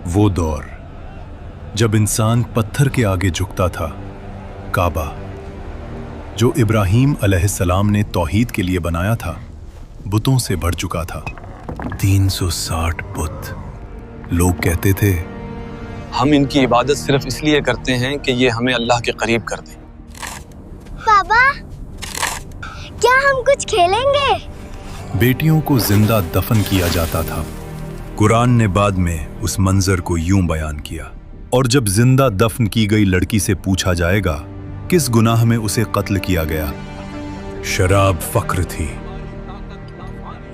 वो दौर जब इंसान पत्थर के आगे झुकता था, काबा जो इब्राहीम अलैहिस्सलाम ने तौहीद के लिए बनाया था, बुतों से भर चुका था। 360 बुत। लोग कहते थे, हम इनकी इबादत सिर्फ इसलिए करते हैं कि ये हमें अल्लाह के करीब कर दें। पापा, क्या हम कुछ खेलेंगे? बेटियों को जिंदा दफन किया जाता था। कुरान ने बाद में उस मंजर को यूं बयान किया, और जब जिंदा दफन की गई लड़की से पूछा जाएगा किस गुनाह में उसे कत्ल किया गया, शराब फक्र थी,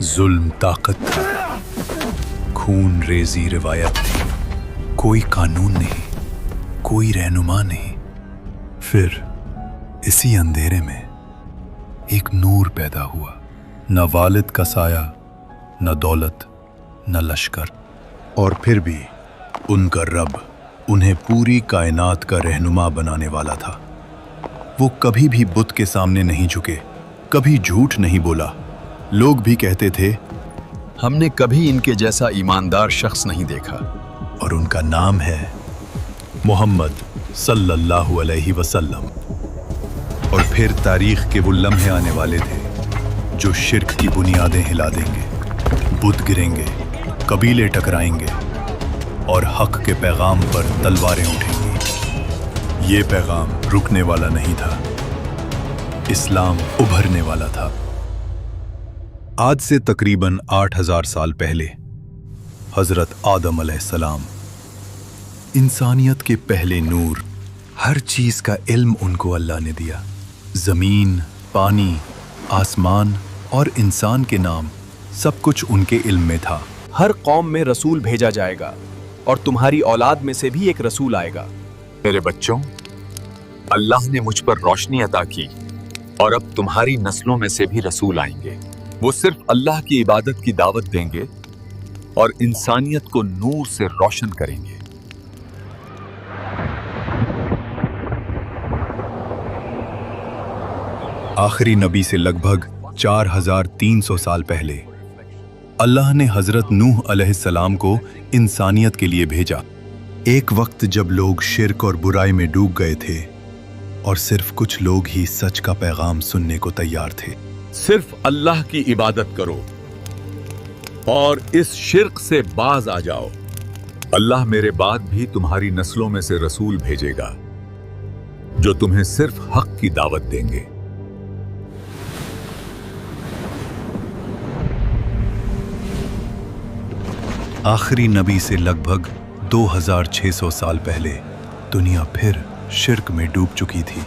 जुल्म ताकत था, खून रेजी रिवायत थी, कोई कानून नहीं, कोई रहनुमा नहीं। फिर इसी अंधेरे में एक नूर पैदा हुआ। न वालिद का साया, न दौलत, न लश्कर, और फिर भी उनका रब उन्हें पूरी कायनात का रहनुमा बनाने वाला था। वो कभी भी बुत के सामने नहीं झुके, कभी झूठ नहीं बोला। लोग भी कहते थे, हमने कभी इनके जैसा ईमानदार शख्स नहीं देखा। और उनका नाम है मोहम्मद सल्लल्लाहु अलैहि वसल्लम। और फिर तारीख के वो लम्हे आने वाले थे जो शिर्क की बुनियादें हिला देंगे, बुत गिरेंगे, कबीले टकराएंगे और हक के पैगाम पर तलवारें उठेंगी। ये पैगाम रुकने वाला नहीं था, इस्लाम उभरने वाला था। आज से तकरीबन 8000 साल पहले हजरत आदम अलैहिस्सलाम, इंसानियत के पहले नूर, हर चीज का इल्म उनको अल्लाह ने दिया। जमीन, पानी, आसमान और इंसान के नाम, सब कुछ उनके इल्म में था। हर कौम में रसूल भेजा जाएगा और तुम्हारी औलाद में से भी एक रसूल आएगा। मेरे बच्चों, अल्लाह ने मुझ पर रोशनी अता की और अब तुम्हारी नस्लों में से भी रसूल आएंगे। वो सिर्फ अल्लाह की इबादत की दावत देंगे और इंसानियत को नूर से रोशन करेंगे। आखिरी नबी से लगभग 4300 साल पहले अल्लाह ने हजरत नूह अलैहिस्सलाम को इंसानियत के लिए भेजा। एक वक्त जब लोग शिर्क और बुराई में डूब गए थे और सिर्फ कुछ लोग ही सच का पैगाम सुनने को तैयार थे। सिर्फ अल्लाह की इबादत करो और इस शिर्क से बाज आ जाओ। अल्लाह मेरे बाद भी तुम्हारी नस्लों में से रसूल भेजेगा जो तुम्हें सिर्फ हक की दावत देंगे। आखिरी नबी से लगभग 2600 साल पहले दुनिया फिर शिर्क में डूब चुकी थी।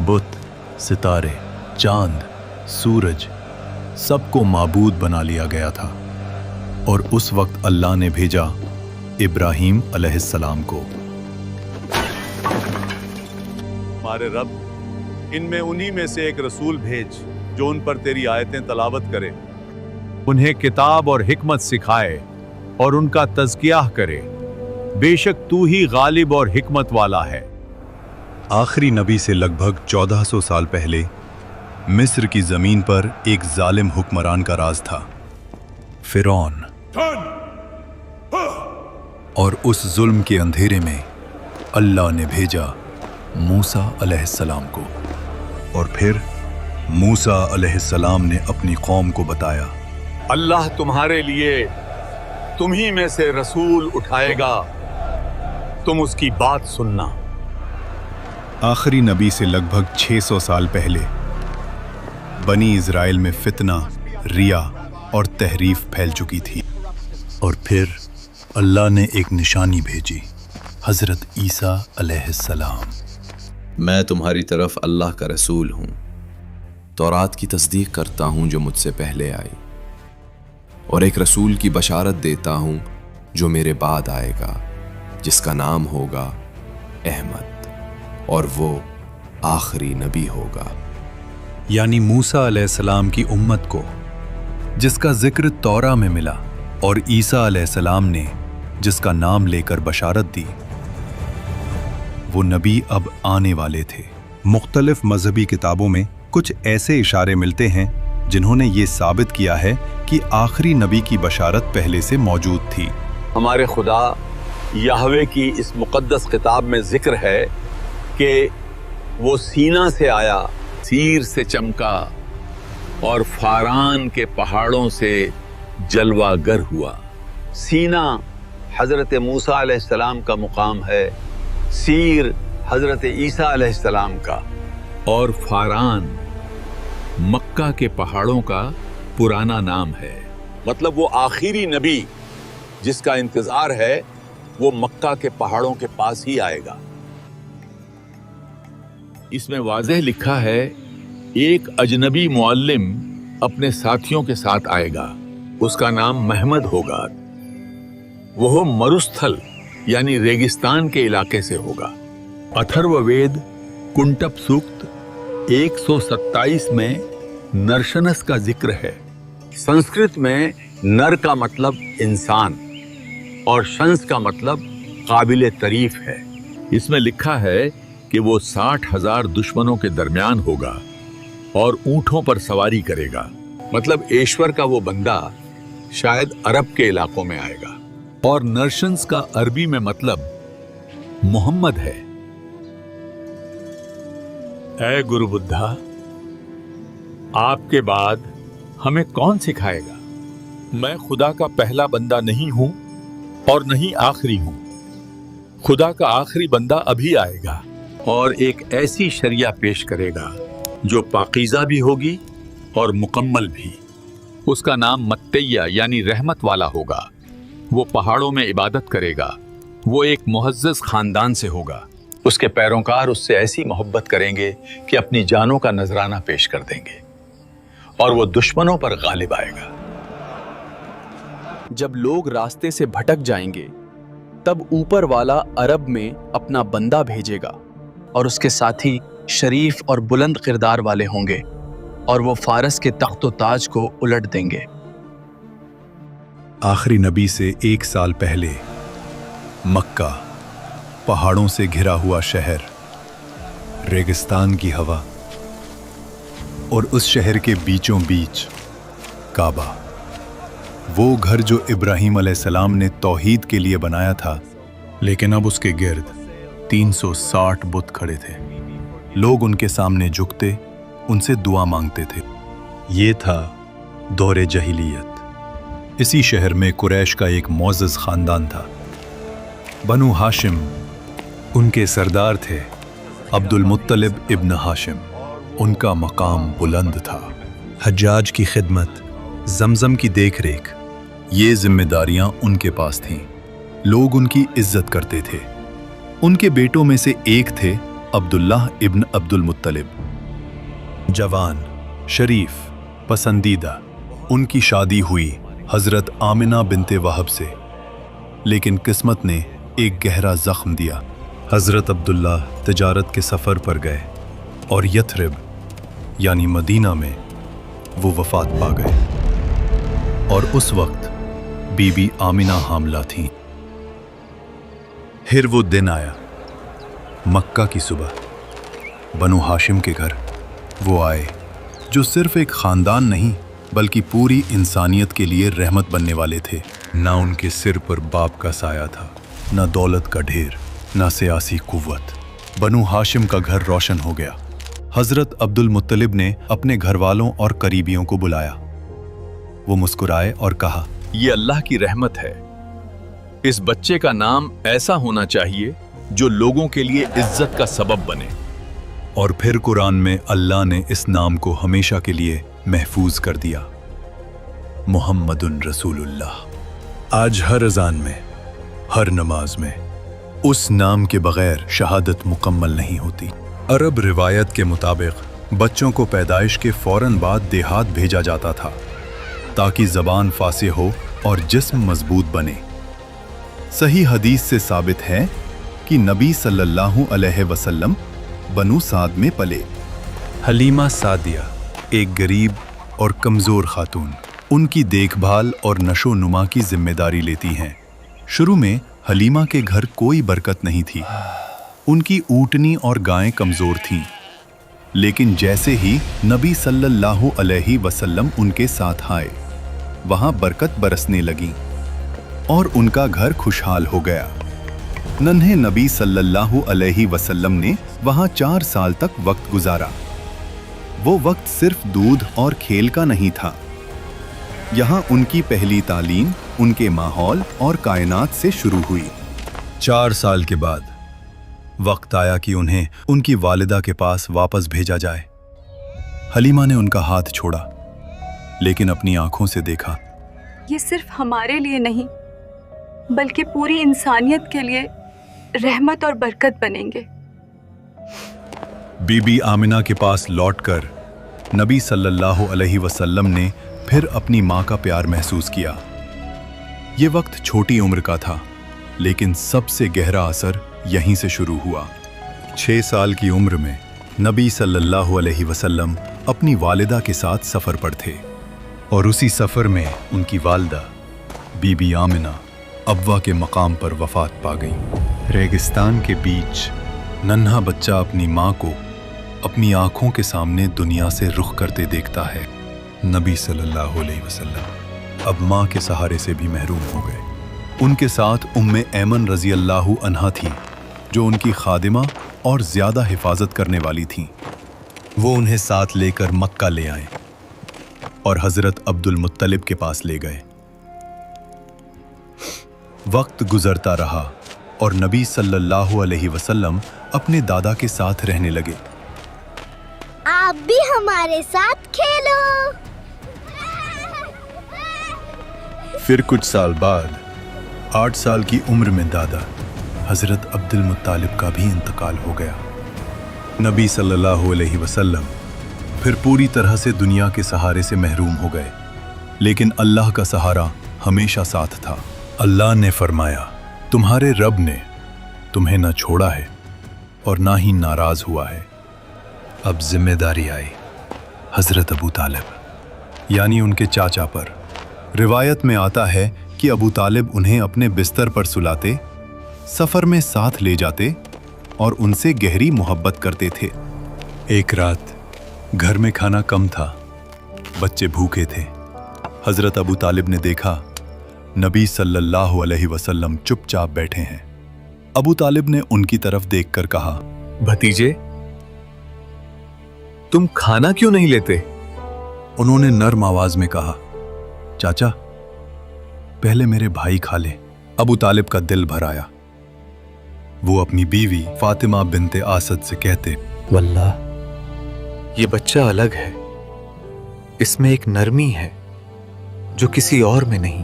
बुत, सितारे, चांद, सूरज, सबको माबूद बना लिया गया था। और उस वक्त अल्लाह ने भेजा इब्राहीम अलैहिस्सलाम को। हमारे रब, इनमें उन्हीं में से एक रसूल भेज जो उन पर तेरी आयतें तलावत करे, उन्हें किताब और हिकमत सिखाए और उनका तज़किया करे। बेशक तू ही गालिब और हिकमत वाला है। आखिरी नबी से लगभग 1400 साल पहले मिस्र की जमीन पर एक जालिम हुक्मरान का राज था, फिरौन। और उस जुल्म के अंधेरे में अल्लाह ने भेजा मूसा अलैहिस्सलाम को। और फिर मूसा अलैहिस्सलाम ने अपनी कौम को बताया, अल्लाह तुम्हारे लिए तुम्ही में से रसूल उठाएगा, तुम उसकी बात सुनना। आखिरी नबी से लगभग 600 साल पहले बनी इज़राइल में फितना, रिया और तहरीफ फैल चुकी थी। और फिर अल्लाह ने एक निशानी भेजी, हजरत ईसा अलैहिस्सलाम। मैं तुम्हारी तरफ अल्लाह का रसूल हूँ, तौरात की तस्दीक करता हूँ जो मुझसे पहले आई, और एक रसूल की बशारत देता हूँ जो मेरे बाद आएगा, जिसका नाम होगा अहमद, और वो आखिरी नबी होगा। यानी मूसा अलैहिस्सलाम की उम्मत को, जिसका जिक्र तौरा में मिला, और ईसा अलैहिस्सलाम ने जिसका नाम लेकर बशारत दी, वो नबी अब आने वाले थे। मुख्तलिफ मजहबी किताबों में कुछ ऐसे इशारे मिलते हैं जिन्होंने ये साबित किया है कि आखिरी नबी की बशारत पहले से मौजूद थी। हमारे खुदा یہوے کی اس مقدس خطاب میں ذکر ہے کہ وہ سینا سے آیا، سیر سے چمکا اور فاران کے پہاڑوں سے جلوہ گر ہوا۔ سینا حضرت موسیٰ علیہ السلام کا مقام ہے، سیر حضرت عیسیٰ علیہ السلام کا، اور فاران مکہ کے پہاڑوں کا پرانا نام ہے۔ مطلب وہ آخری نبی جس کا انتظار ہے وہ مکہ کے پہاڑوں کے پاس ہی آئے گا۔ اس میں واضح لکھا ہے ایک اجنبی معلم اپنے ساتھیوں کے ساتھ آئے گا، اس کا نام محمد ہوگا، وہ مروستھل یعنی ریگستان کے علاقے سے ہوگا۔ اتھرو وید کنٹپ سوکت 127 میں نرشنس کا ذکر ہے۔ سنسکرت میں نر کا مطلب انسان اور شنس کا مطلب قابل تعریف ہے۔ اس میں لکھا ہے کہ وہ 60,000 دشمنوں کے درمیان ہوگا اور اونٹوں پر سواری کرے گا۔ مطلب ایشور کا وہ بندہ شاید عرب کے علاقوں میں آئے گا۔ اور نرشنس کا عربی میں مطلب محمد ہے۔ اے گرو بدھا، آپ کے بعد ہمیں کون سکھائے گا؟ میں خدا کا پہلا بندہ نہیں ہوں اور نہیں آخری ہوں۔ خدا کا آخری بندہ ابھی آئے گا اور ایک ایسی شریعہ پیش کرے گا جو پاکیزہ بھی ہوگی اور مکمل بھی۔ اس کا نام متیہ یعنی رحمت والا ہوگا۔ وہ پہاڑوں میں عبادت کرے گا۔ وہ ایک معزز خاندان سے ہوگا۔ اس کے پیروکار اس سے ایسی محبت کریں گے کہ اپنی جانوں کا نذرانہ پیش کر دیں گے اور وہ دشمنوں پر غالب آئے گا۔ جب لوگ راستے سے بھٹک جائیں گے تب اوپر والا عرب میں اپنا بندہ بھیجے گا اور اس کے ساتھی شریف اور بلند کردار والے ہوں گے اور وہ فارس کے تخت و تاج کو الٹ دیں گے۔ آخری نبی سے 1 سال پہلے مکہ، پہاڑوں سے گھرا ہوا شہر، ریگستان کی ہوا، اور اس شہر کے بیچوں بیچ کعبہ، وہ گھر جو ابراہیم علیہ السلام نے توحید کے لیے بنایا تھا، لیکن اب اس کے گرد 360 بت کھڑے تھے۔ لوگ ان کے سامنے جھکتے، ان سے دعا مانگتے تھے۔ یہ تھا دور جاہلیت۔ اسی شہر میں قریش کا ایک معزز خاندان تھا، بنو ہاشم۔ ان کے سردار تھے عبد المطلب ابن ہاشم۔ ان کا مقام بلند تھا۔ حجاج کی خدمت، زمزم کی دیکھ ریکھ، یہ ذمہ داریاں ان کے پاس تھیں۔ لوگ ان کی عزت کرتے تھے۔ ان کے بیٹوں میں سے ایک تھے عبداللہ ابن عبد المطلب، جوان، شریف، پسندیدہ۔ ان کی شادی ہوئی حضرت آمنہ بنت وہب سے، لیکن قسمت نے ایک گہرا زخم دیا۔ حضرت عبداللہ تجارت کے سفر پر گئے اور یثرب یعنی مدینہ میں وہ وفات پا گئے، اور اس وقت بی بی آمنہ حاملہ تھیں۔ پھر وہ دن آیا، مکہ کی صبح، بنو ہاشم کے گھر وہ آئے جو صرف ایک خاندان نہیں بلکہ پوری انسانیت کے لیے رحمت بننے والے تھے۔ نہ ان کے سر پر باپ کا سایہ تھا، نہ دولت کا ڈھیر، نہ سیاسی قوت۔ بنو ہاشم کا گھر روشن ہو گیا۔ حضرت عبد المطلب نے اپنے گھر والوں اور قریبیوں کو بلایا۔ وہ مسکرائے اور کہا، یہ اللہ کی رحمت ہے۔ اس بچے کا نام ایسا ہونا چاہیے جو لوگوں کے لیے عزت کا سبب بنے۔ اور پھر قرآن میں اللہ نے اس نام کو ہمیشہ کے لیے محفوظ کر دیا، محمد رسول اللہ۔ آج ہر اذان میں، ہر نماز میں اس نام کے بغیر شہادت مکمل نہیں ہوتی۔ عرب روایت کے مطابق بچوں کو پیدائش کے فوراً بعد دیہات بھیجا جاتا تھا تاکہ زبان فصیح ہو اور جسم مضبوط بنے۔ صحیح حدیث سے ثابت ہے کہ نبی صلی اللہ علیہ وسلم بنو سعد میں پلے۔ حلیمہ سعدیہ ایک غریب اور کمزور خاتون ان کی دیکھ بھال اور نشو و نما کی ذمہ داری لیتی ہیں۔ شروع میں حلیمہ کے گھر کوئی برکت نہیں تھی۔ ان کی اونٹنی اور گائیں کمزور تھیں، لیکن جیسے ہی نبی صلی اللہ علیہ وسلم ان کے ساتھ آئے، وہاں برکت برسنے لگی اور ان کا گھر خوشحال ہو گیا۔ नन्हे नबी सल्लल्लाहु अलैहि वसल्लम ने वहां 4 साल तक वक्त गुजारा। वो वक्त सिर्फ दूध और खेल का नहीं था। यहाँ उनकी पहली तालीम उनके माहौल और कायनात से शुरू हुई। 4 साल के बाद वक्त आया कि उन्हें उनकी वालिदा के पास वापस भेजा जाए। हलीमा ने उनका हाथ छोड़ा, लेकिन अपनी आंखों से देखा। ये सिर्फ हमारे लिए नहीं, बल्कि पूरी इंसानियत के लिए रहमत और बरकत बनेंगे। बीबी आमिना के पास लौटकर नबी सल्लल्लाहु अलैहि वसल्लम ने फिर अपनी माँ का प्यार महसूस किया। ये वक्त छोटी उम्र का था, लेकिन सबसे गहरा असर यहीं से शुरू हुआ। 6 साल की उम्र में नबी सल्लल्लाहु अलैहि वसल्लम अपनी वालिदा के साथ सफ़र पर थे, और उसी सफ़र में उनकी वालिदा बीबी आमिना अब्वा के मकाम पर वफ़ात पा गई। रेगिस्तान के बीच नन्हा बच्चा अपनी माँ को अपनी आंखों के सामने दुनिया से रुख करते देखता है। नबी सल्लल्लाहु अलैहि वसल्लम अब माँ के सहारे से भी महरूम हो गए। उनके साथ उम्मे ऐमन रज़ी अल्लाहु अन्हा थी, जो उनकी खादिमा और ज़्यादा हिफाजत करने वाली थीं। वो उन्हें साथ लेकर मक्का ले आए और हज़रत अब्दुल मुत्तलिब के पास ले गए। वक्त गुजरता रहा और नबी सल्लल्लाहु अलैहि वसल्लम अपने दादा के साथ रहने लगे। आप भी हमारे साथ खेलो। फिर कुछ साल बाद 8 साल की उम्र में दादा हज़रत अब्दुल मुत्तालिब का भी इंतकाल हो गया। नबी सल्लल्लाहु अलैहि वसल्लम फिर पूरी तरह से दुनिया के सहारे से महरूम हो गए, लेकिन अल्लाह का सहारा हमेशा साथ था। अल्लाह ने फरमाया, तुम्हारे रब ने तुम्हें न छोड़ा है और ना ही नाराज हुआ है। अब जिम्मेदारी आई हज़रत अबू तालिब यानी उनके चाचा पर। रिवायत में आता है कि अबू तालिब उन्हें अपने बिस्तर पर सुलाते, सफ़र में साथ ले जाते और उनसे गहरी मोहब्बत करते थे। एक रात घर में खाना कम था, बच्चे भूखे थे। हज़रत अबू तालिब ने देखा नबी सल्लल्लाहु अलैहि वसल्लम चुपचाप बैठे हैं। अबू तालिब ने उनकी तरफ देखकर कहा, भतीजे, तुम खाना क्यों नहीं लेते? उन्होंने नर्म आवाज में कहा, चाचा पहले मेरे भाई खा ले। अबू तालिब का दिल भर आया। वो अपनी बीवी फातिमा बिनते आसद से कहते, वल्लाह ये बच्चा अलग है, इसमें एक नरमी है जो किसी और में नहीं।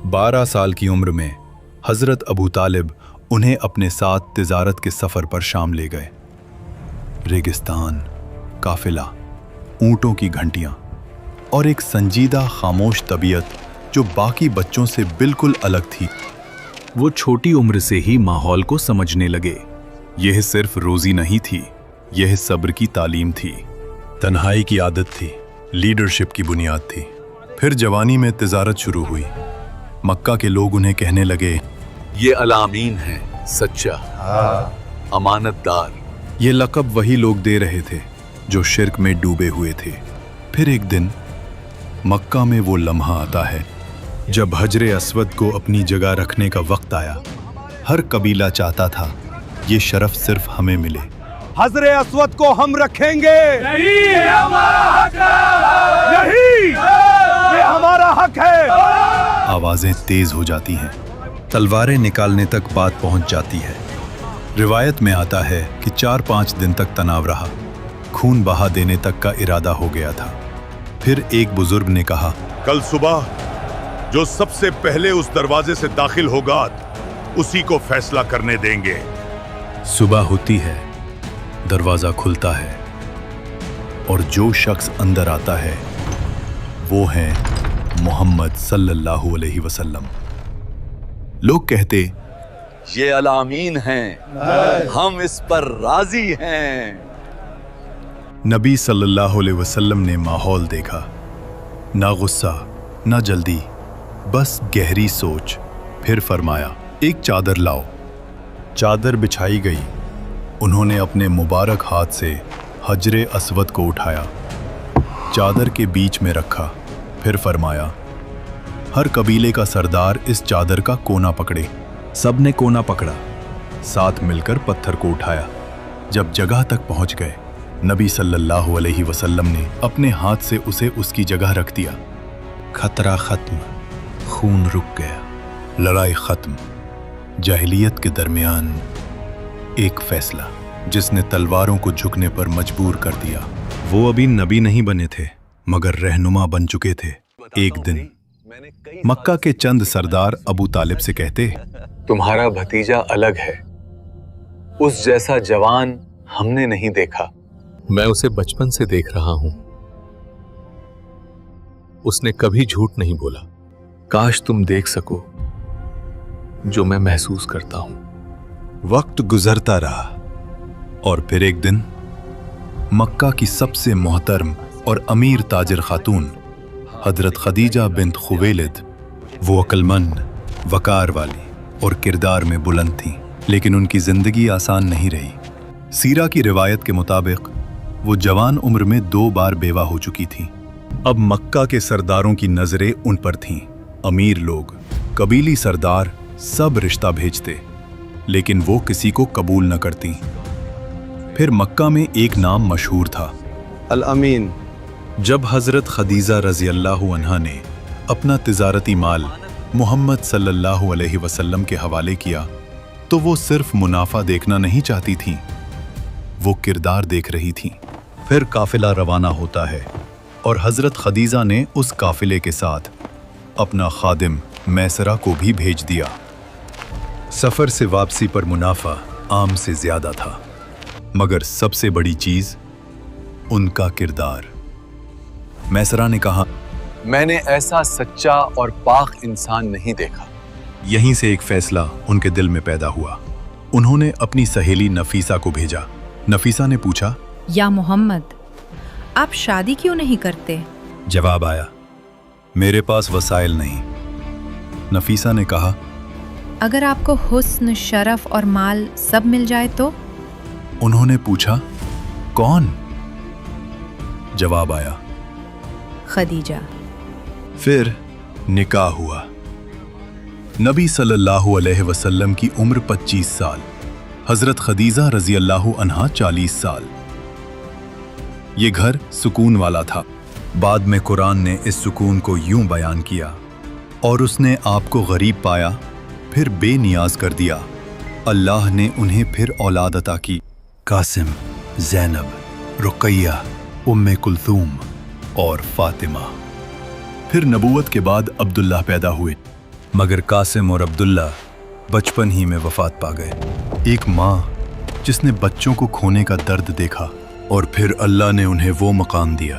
12 साल की उम्र में हजरत अबू तालिब उन्हें अपने साथ तिजारत के सफर पर शाम ले गए। रेगिस्तान, काफिला, ऊंटों की घंटियां और एक संजीदा खामोश तबीयत जो बाकी बच्चों से बिल्कुल अलग थी। वो छोटी उम्र से ही माहौल को समझने लगे। यह सिर्फ रोजी नहीं थी, यह सब्र की तालीम थी। तन्हाई की आदत थी, लीडरशिप की बुनियाद थी। फिर जवानी में तिजारत शुरू हुई। मक्का के लोग उन्हें कहने लगे, ये अलामीन है, सच्चा, अमानतदार। ये लक़ब वही लोग दे रहे थे जो शिर्क में डूबे हुए थे। फिर एक दिन मक्का में वो लम्हा आता है जब हजरे अस्वद को अपनी जगह रखने का वक्त आया। हर कबीला चाहता था ये शरफ सिर्फ हमें मिले। हजरे अस्वद को हम रखेंगे, यही हमारा हक है, यही ये हमारा हक है। आवाजें तेज हो जाती हैं, तलवारें निकालने तक बात पहुंच जाती है। रिवायत में आता है कि 4-5 दिन तक तनाव रहा, खून बहा देने तक का इरादा हो गया था। फिर एक बुजुर्ग ने कहा, कल सुबह जो सबसे पहले उस दरवाजे से दाखिल होगा उसी को फैसला करने देंगे। सुबह होती है, दरवाजा खुलता है और जो शख्स अंदर आता है वो है मोहम्मद सल्लल्लाहु अलैहि वसल्लम। लोग कहते, ये अलामीन हैं, हम इस पर राजी हैं। नबी सल्लल्लाहु अलैहि वसल्लम ने माहौल देखा, ना गुस्सा ना जल्दी, बस गहरी सोच। फिर फरमाया, एक चादर लाओ। चादर बिछाई गई। उन्होंने अपने मुबारक हाथ से हजरे अस्वद को उठाया, चादर के बीच में रखा। फिर फरमाया, हर कबीले का सरदार इस चादर का कोना पकड़े। सब ने कोना पकड़ा, साथ मिलकर पत्थर को उठाया। जब जगह तक पहुंच गए, नबी सल्लल्लाहु अलैहि वसल्लम ने अपने हाथ से उसे उसकी जगह रख दिया। खतरा खत्म, खून रुक गया, लड़ाई खत्म। जाहिलियत के दरमियान एक फैसला जिसने तलवारों को झुकने पर मजबूर कर दिया। वो अभी नबी नहीं बने थे मगर रहनुमा बन चुके थे। एक दिन मक्का के चंद सरदार अबू तालिब से कहते, तुम्हारा भतीजा अलग है, उस जैसा जवान हमने नहीं देखा। मैं उसे बचपन से देख रहा हूं, उसने कभी झूठ नहीं बोला। काश तुम देख सको जो मैं महसूस करता हूं। वक्त गुजरता रहा और फिर एक दिन मक्का की सबसे मोहतरम और अमीर ताजिर खातून हजरत खदीजा बिन्त खुवैलिद, वो अक्लमंद, वकार वाली और किरदार में बुलंद थीं, लेकिन उनकी जिंदगी आसान नहीं रही। सीरा की रिवायत के मुताबिक वो जवान उम्र में 2 बार बेवा हो चुकी थीं। अब मक्का के सरदारों की नजरें उन पर थीं। अमीर लोग, कबीली सरदार सब रिश्ता भेजते, लेकिन वो किसी को कबूल न करती। फिर मक्का में एक नाम मशहूर था, अल अमीन। जब हजरत खदीजा रजी अल्लाहु अन्हा ने अपना तिजारती माल मोहम्मद सल्लल्लाहु अलैहि वसल्लम के हवाले किया, तो वो सिर्फ मुनाफा देखना नहीं चाहती थीं, वो किरदार देख रही थीं। फिर काफिला रवाना होता है और हजरत खदीजा ने उस काफिले के साथ अपना खादिम मैसरा को भी भेज दिया। सफर से वापसी पर मुनाफा आम से ज्यादा था, मगर सबसे बड़ी चीज उनका किरदार। मैसरा ने कहा, मैंने ऐसा सच्चा और पाक इंसान नहीं देखा। यहीं से एक फैसला उनके दिल में पैदा हुआ। उन्होंने अपनी सहेली नफीसा को भेजा। नफीसा ने पूछा, या मोहम्मद, आप शादी क्यों नहीं करते? जवाब आया, मेरे पास वसाइल नहीं। नफीसा ने कहा, अगर आपको हुस्न, शरफ और माल सब मिल जाए तो? उन्होंने पूछा, कौन? जवाब आया, खदीजा। फिर निकाह हुआ। नबी सल्लल्लाहु अलैहि वसल्लम की उम्र 25 साल, हजरत खदीजा रजी अल्लाहु अन्हा 40 साल। ये घर सुकून वाला था। बाद में कुरान ने इस सुकून को यूं बयान किया, और उसने आपको गरीब पाया, फिर बेनियाज कर दिया। अल्लाह ने उन्हें फिर औलाद अता की। कासिम, ज़ैनब, रुक़ैया, उम्मे कुलथूम और फातिमा। फिर नबूवत के बाद अब्दुल्ला पैदा हुए, मगर कासिम और अब्दुल्ला बचपन ही में वफात पा गए। एक माँ जिसने बच्चों को खोने का दर्द देखा, और फिर अल्लाह ने उन्हें वो मकाम दिया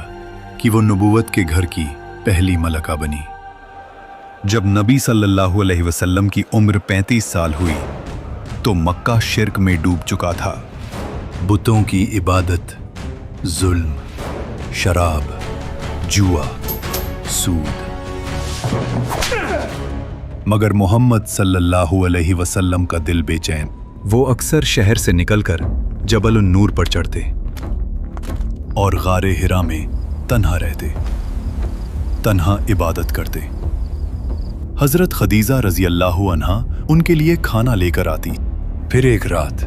कि वो नबूवत के घर की पहली मलका बनी। जब नबी सल्लल्लाहु अलैहि वसल्लम की उम्र 35 साल हुई तो मक्का शिर्क में डूब चुका था। बुतों की इबादत, जुल्म, शराब, जुआ, सूद। मगर मोहम्मद सल्लल्लाहु अलैहि वसल्लम का दिल बेचैन। वो अक्सर शहर से निकलकर जबल नूर पर चढ़ते और गारे हिरा में तन्हा रहते, तन्हा इबादत करते। हजरत खदीजा रजी अल्लाहु अन्हा उनके लिए खाना लेकर आती। फिर एक रात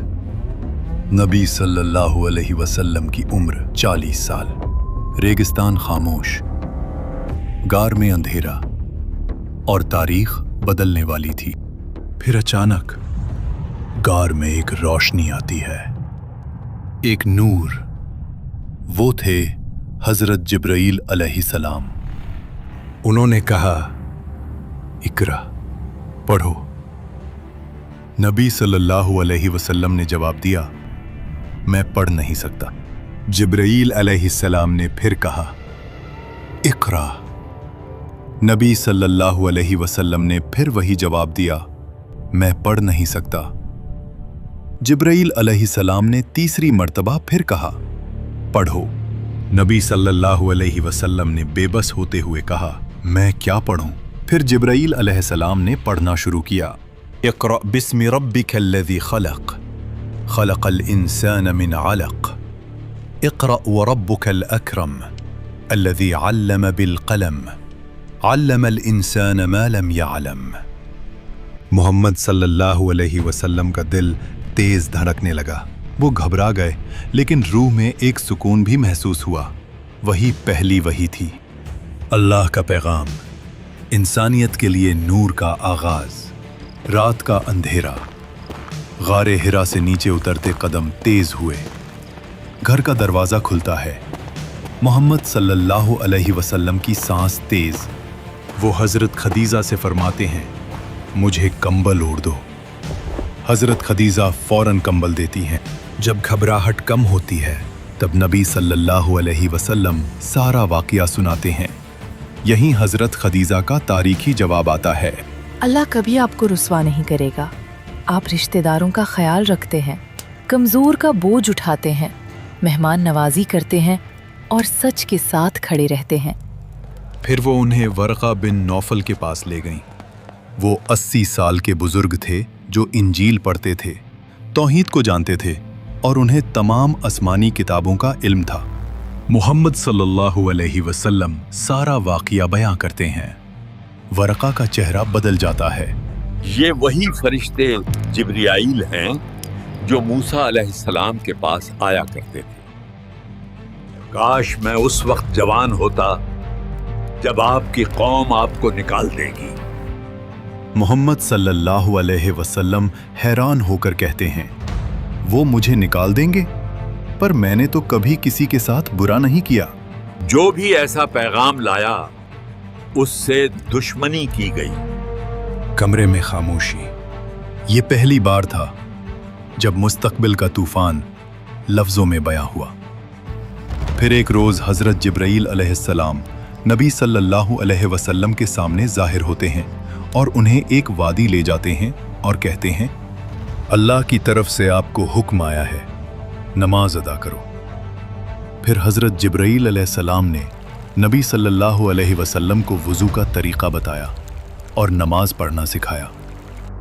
नबी सल्लल्लाहु अलैहि वसल्लम की उम्र 40 साल, रेगिस्तान खामोश, गार में अंधेरा और तारीख बदलने वाली थी। फिर अचानक गार में एक रोशनी आती है, एक नूर। वो थे हजरत जिब्राईल अलैहिस्सलाम। उन्होंने कहा, इकरा, पढ़ो। नबी सल्लल्लाहु अलैहि वसल्लम ने जवाब दिया, मैं पढ़ नहीं सकता। जिब्राईल अलैहिस्सलाम ने फिर कहा, इकरा। नबी सल्लल्लाहु अलैहि वसल्लम ने फिर वही जवाब दिया, मैं पढ़ नहीं सकता। जिब्राईल अलैहिस्सलाम ने तीसरी मर्तबा फिर कहा, पढ़ो। नबी सल्लल्लाहु अलैहि वसल्लम ने बेबस होते हुए कहा, मैं क्या पढ़ूं? फिर जिब्राईल अलैहिस्सलाम ने पढ़ना शुरू किया, इक़रा बिस्मि रब्बिकल्लज़ी खलक़, खलक़ल इंसान मिन अलक़, इक़रा व रब्बुकल अकरम, अल्लज़ी अल्लम बिल क़लम, अल्लमल इंसान मा लम यअलम। मोहम्मद सल्लल्लाहु अलैहि वसल्लम का दिल तेज धड़कने लगा। वो घबरा गए, लेकिन रूह में एक सुकून भी महसूस हुआ। वही पहली वही थी, अल्लाह का पैगाम, इंसानियत के लिए नूर का आगाज। रात का अंधेरा, गारे हिरा से नीचे उतरते कदम तेज हुए। घर का दरवाजा खुलता है। मोहम्मद सल्लल्लाहु अलैहि वसल्लम की सांस तेज। वो हजरत खदीजा से फरमाते हैं, मुझे कंबल ओढ़ दो। हजरत खदीजा फौरन कंबल देती हैं। जब घबराहट कम होती है तब नबी सल्लल्लाहु अलैहि वसल्लम सारा वाकया सुनाते हैं। यहीं हजरत खदीजा का तारीखी जवाब आता है, अल्लाह कभी आपको रुस्वा नहीं करेगा। आप रिश्तेदारों का ख्याल रखते हैं, कमज़ोर का बोझ उठाते हैं, मेहमान नवाजी करते हैं और सच के साथ खड़े रहते हैं। फिर वो उन्हें वरक़ा बिन नौफल के पास ले गईं। वो 80 साल के बुजुर्ग थे जो इंजील पढ़ते थे, तौहीद को जानते थे और उन्हें तमाम आसमानी किताबों का इल्म था। मोहम्मद सल्लल्लाहु अलैहि वसल्लम सारा वाक़या बयां करते हैं। वरक़ा का चेहरा बदल जाता है। ये वही फरिश्ते जिब्रीईल हैं जो मूसा अलैहिस्सलाम के पास आया करते थे। काश मैं उस वक्त जवान होता जब आपकी कौम आपको निकाल देगी। मोहम्मद सल्लल्लाहु अलैहि वसल्लम हैरान होकर कहते हैं, वो मुझे निकाल देंगे? पर मैंने तो कभी किसी के साथ बुरा नहीं किया। जो भी ऐसा पैगाम लाया उससे दुश्मनी की गई। कमरे में खामोशी। ये पहली बार था जब मुस्तकबिल का तूफान लफ्जों में बयां हुआ। फिर एक रोज हजरत जिब्राईल अलैहिस्सलाम नबी सल्लल्लाहु अलैहि वसल्लम के सामने जाहिर होते हैं और उन्हें एक वादी ले जाते हैं और कहते हैं, अल्लाह की तरफ से आपको हुक्म आया है, नमाज अदा करो। फिर हजरत जिब्राईल अलैहिस्सलाम ने नबी सल्लल्लाहु अलैहि वसल्लम को वुज़ू का तरीक़ा बताया और नमाज पढ़ना सिखाया।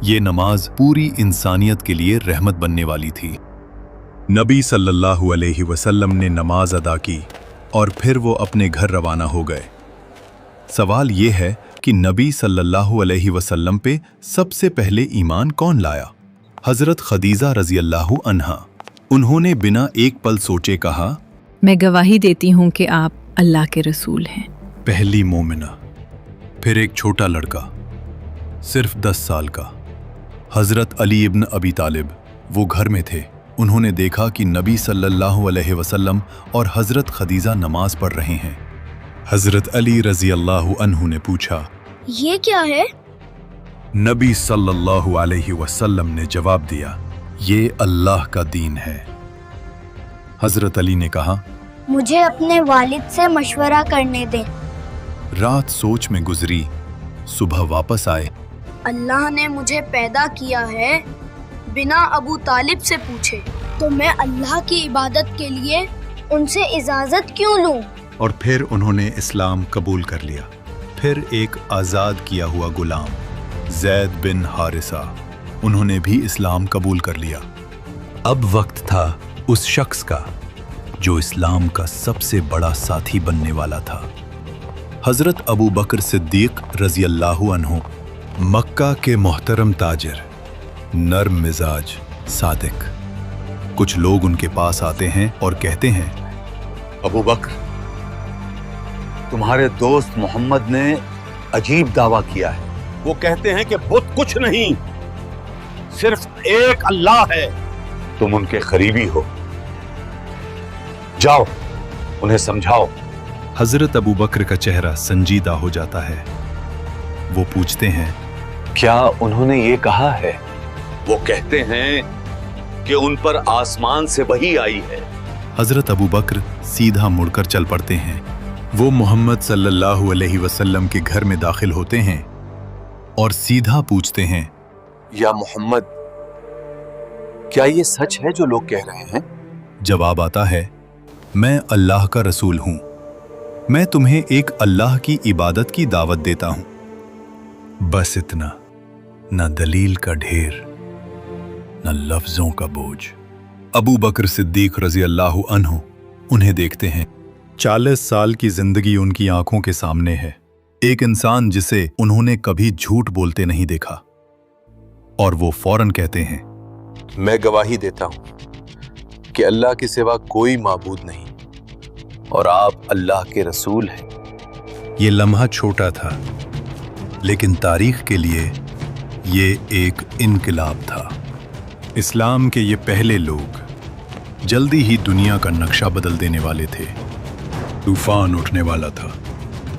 ये नमाज पूरी इंसानियत के लिए रहमत बनने वाली थी। नबी सल्लल्लाहु अलैहि वसल्लम ने नमाज अदा की और फिर वो अपने घर रवाना हो गए। सवाल ये है कि नबी सल्लल्लाहु अलैहि वसल्लम पे सबसे पहले ईमान कौन लाया? हजरत खदीजा रज़ी अल्लाहु अन्हा। उन्होंने बिना एक पल सोचे कहा, मैं गवाही देती हूँ कि आप अल्लाह के रसूल हैं। पहली मोमिना। फिर एक छोटा लड़का, सिर्फ 10 साल का, हजरत अली इब्न अबी तालिब। वो घर में थे। उन्होंने देखा कि नबी सल्लल्लाहु अलैहि वसल्लम और हजरत खदीजा नमाज पढ़ रहे हैं। हजरत अली रज़ी अल्लाहु अन्हु ने पूछा, ये क्या है? नबी सल्लल्लाहु अलैहि वसल्लम ने जवाब दिया, ये अल्लाह का दीन है। हजरत अली ने कहा, मुझे अपने वालिद से मशवरा करने दें। रात सोच में गुजरी। सुबह वापस आए। अल्लाह ने मुझे पैदा किया है बिना अबू तालिब से पूछे, तो मैं अल्लाह की इबादत के लिए उनसे इजाजत क्यों लूं? और फिर उन्होंने इस्लाम कबूल कर लिया। फिर एक आज़ाद किया हुआ गुलाम ज़ैद बिन हारिसा, उन्होंने भी इस्लाम कबूल कर लिया। अब वक्त था उस शख्स का जो इस्लाम का सबसे बड़ा साथी बनने वाला था। हजरत अबू बकर सिद्दीक रज़ी अल्लाहु अन्हु, मक्का के मोहतरम ताजिर, नर्म मिजाज, सादिक। कुछ लोग उनके पास आते हैं और कहते हैं, अबू बकर, तुम्हारे दोस्त मोहम्मद ने अजीब दावा किया है। वो कहते हैं कि बुत कुछ नहीं, सिर्फ एक अल्लाह है। तुम उनके करीबी हो, जाओ उन्हें समझाओ। हजरत अबू बकर का चेहरा संजीदा हो जाता है। वो पूछते हैं, क्या उन्होंने ये कहा है? वो कहते हैं कि उन पर आसमान से वही आई है। हजरत अबू बकर सीधा मुड़कर चल पड़ते हैं। वो मोहम्मद सल्लल्लाहु अलैहि वसल्लम के घर में दाखिल होते हैं और सीधा पूछते हैं, या मोहम्मद, क्या ये सच है जो लोग कह रहे हैं? जवाब आता है, मैं अल्लाह का रसूल हूं। मैं तुम्हें एक अल्लाह की इबादत की दावत देता हूं। बस इतना, न दलील का ढेर, न लफ्जों का बोझ। अबू बकर सिद्दीक रज़ी अल्लाहु अन्हु उन्हें देखते हैं। 40 साल की जिंदगी उनकी आंखों के सामने है। एक इंसान जिसे उन्होंने कभी झूठ बोलते नहीं देखा। और वो फौरन कहते हैं, मैं गवाही देता हूं कि अल्लाह के सिवा कोई माबूद नहीं और आप अल्लाह के रसूल हैं। ये लम्हा छोटा था, लेकिन तारीख के लिए ये एक इनकलाब था। इस्लाम के ये पहले लोग जल्दी ही दुनिया का नक्शा बदल देने वाले थे। तूफान उठने वाला था।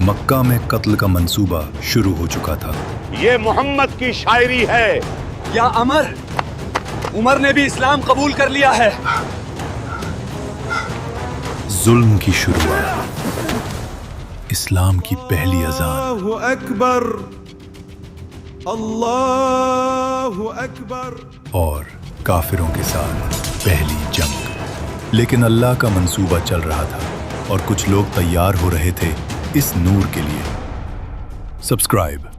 मक्का में कत्ल का मंसूबा शुरू हो चुका था। ये मोहम्मद की शायरी है। या अमर, उमर ने भी इस्लाम कबूल कर लिया है। जुल्म की शुरुआत, इस्लाम की पहली अजान। अल्लाहु अकबर, अल्लाहु अकबर। और काफिरों के साथ पहली जंग। लेकिन अल्लाह का मंसूबा चल रहा था और कुछ लोग तैयार हो रहे थे इस नूर के लिए। सब्सक्राइब